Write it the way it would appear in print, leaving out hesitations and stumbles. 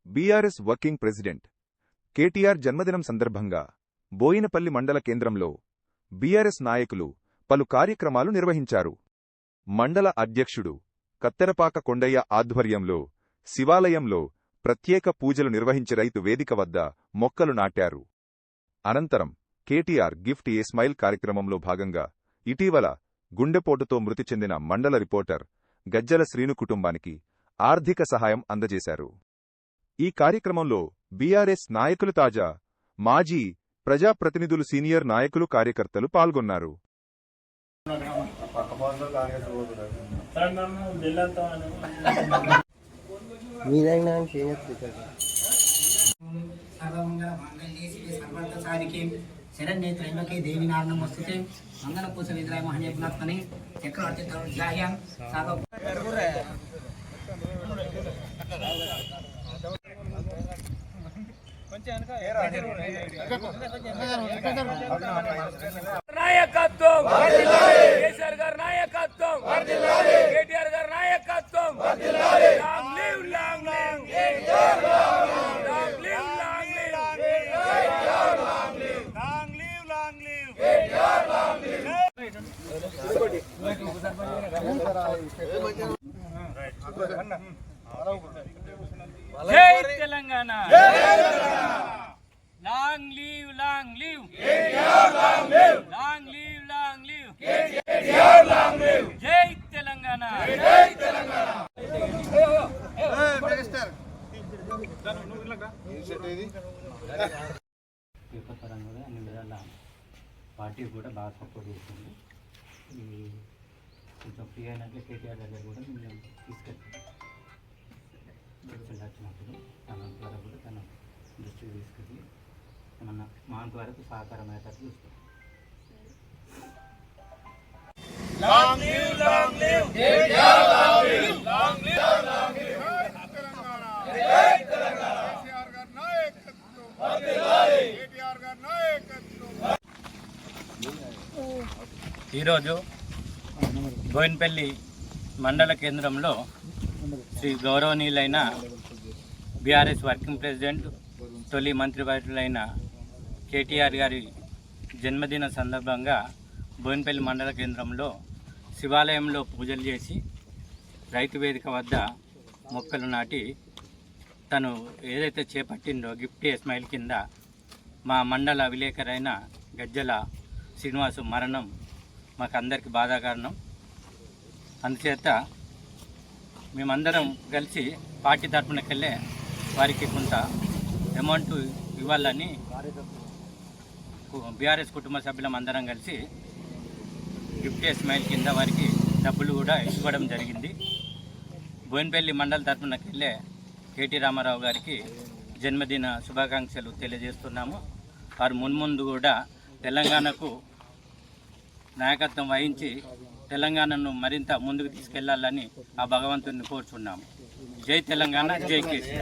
BRS working president KTR జన్మదినం సందర్భంగా బోయినపల్లి మండల కేంద్రంలో బీఆర్ఎస్ నాయకులు పలు కార్యక్రమాలు నిర్వహించారు. మండల అధ్యక్షుడు కత్తెరపాక కొండయ్య ఆధ్వర్యంలో శివాలయంలో ప్రత్యేక పూజలు నిర్వహించి రైతు వేదిక వద్ద మొక్కలు నాటారు. అనంతరం కేటీఆర్ గిఫ్ట్ ఏ స్మైల్ కార్యక్రమంలో భాగంగా ఇటీవల గుండెపోటుతో మృతి చెందిన మండల రిపోర్టర్ గజ్జల శ్రీను కుటుంబానికి ఆర్థిక సహాయం అందజేశారు. ఈ కార్యక్రమంలో బీఆర్ఎస్ నాయకులు, తాజా, మాజీ ప్రజాప్రతినిధులు, సీనియర్ నాయకులు, కార్యకర్తలు పాల్గొన్నారు. శరణ్యే త్రయంబకే దేవి నారాయణ నమస్తే మంగళ పూస విద్రాయ మహనీయజ్ఞాత్మని చక్రవర్తి తరుణ్యాయం సాగ నాయకత్వం కేసీఆర్ గారి నాయకత్వం కేటీఆర్ గారి నాయకత్వం long live long live KTR long live long live KTR long live long live long live KTR long live జై Telangana long live long live KTR long live long live long live KTR long live జై తెలంగాణ జై తెలంగాణ. పేపర్ పరంగా కూడా అన్ని విధాల పార్టీ కూడా బాగా సపోర్ట్ చేస్తుంది. ఈ కొంచెం ఫ్రీ అయినట్లే కేటీఆర్ దగ్గర కూడా మేము తీసుకెళ్తాం. వచ్చినప్పుడు తన ద్వారా కూడా తన దృష్టికి తీసుకెళ్ళి ఏమన్నా మా అంత వరకు సహకారం అయ్యేటట్టు చూస్తాం. Long live long live KTR long live long live long live జై తెలంగాణ కేసీఆర్ గారి నాయకత్వం వర్ధిల్లాలి కేటీఆర్ గారి నాయకత్వం. ఈరోజు బోయినపల్లి మండల కేంద్రంలో శ్రీ గౌరవనీయులైన బీఆర్ఎస్ వర్కింగ్ ప్రెసిడెంట్, తొలి మంత్రివర్యులైన కేటీఆర్ గారి జన్మదిన సందర్భంగా బోయినపల్లి మండల కేంద్రంలో శివాలయంలో పూజలు చేసి రైతు వేదిక వద్ద మొక్కలు నాటి తను ఏదైతే చేపట్టిందో గిఫ్ట్ ఏ స్మైల్ కింద మా మండల విలేకరైన గజ్జల శ్రీనివాసు మరణం మాకు అందరికీ బాధాకారణం. అందుచేత మేమందరం కలిసి పార్టీ తరఫునకెళ్ళే వారికి కొంత అమౌంట్ ఇవ్వాలని బీఆర్ఎస్ కుటుంబ సభ్యులం అందరం కలిసి గిఫ్ట్ ఏ స్మైల్ కింద వారికి డబ్బులు కూడా ఇవ్వడం జరిగింది. బోయినపల్లి మండల తరఫునకెళ్ళే కేటీ రామారావు గారికి జన్మదిన శుభాకాంక్షలు తెలియజేస్తున్నాము. వారు మున్ముందు కూడా తెలంగాణకు నాయకత్వం వహించి తెలంగాణను మరింత ముందుకు తీసుకెళ్లాలని ఆ భగవంతుని కోరుచున్నాము. జై తెలంగాణ, జై కేసీఆర్.